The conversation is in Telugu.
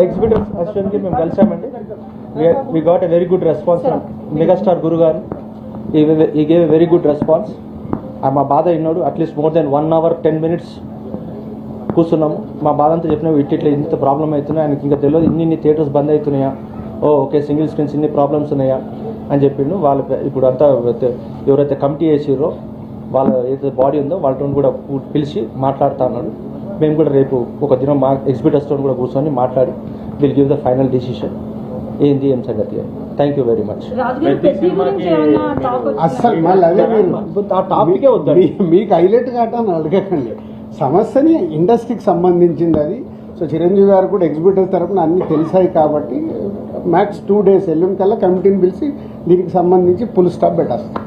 ఎగ్జిబిటర్ అసిస్టెంట్కి మేము కలిసామండి. We got a very good response from megastar గురు గారు. ఈ gave a very good response. మా బాధ విన్నాడు. At least more than 1 hour 10 minutes కూర్చున్నాము. మా బాధ అంతా చెప్పినా ఇట్లా ఇంత ప్రాబ్లం అవుతున్నాయి, ఆయనకి ఇంకా తెలియదు ఇన్ని థియేటర్స్ బంద్ అవుతున్నాయా, ఓకే సింగిల్ స్క్రీన్స్ ఇన్ని ప్రాబ్లమ్స్ ఉన్నాయా అని చెప్పిండు. వాళ్ళు ఇప్పుడు అంతా ఎవరైతే కమిటీ వేసిరో వాళ్ళ ఏదైతే బాడీ ఉందో వాళ్ళతో కూడా పిలిచి మాట్లాడుతూ ఉన్నాడు. మేము కూడా రేపు ఒక దినం మా ఎగ్జిబిటర్స్తో కూడా కూర్చొని మాట్లాడి will give the final decision ఏంది ఏం సంగతి. Thank you very much. అస్సలు మళ్ళీ అదే ఆ టాపికే వద్దండి, మీకు హైలైట్ కావటాన్ని అడగకండి. సమస్యని ఇండస్ట్రీకి సంబంధించింది అది. సో చిరంజీవి గారు కూడా ఎగ్జిబిటర్ తరపున అన్నీ తెలిసాయి కాబట్టి మ్యాక్స్ 2 days ఎల్లుండి కల్లా కమిటీని పిలిచి దీనికి సంబంధించి ఫుల్ స్టాప్ పెట్టేస్తాం.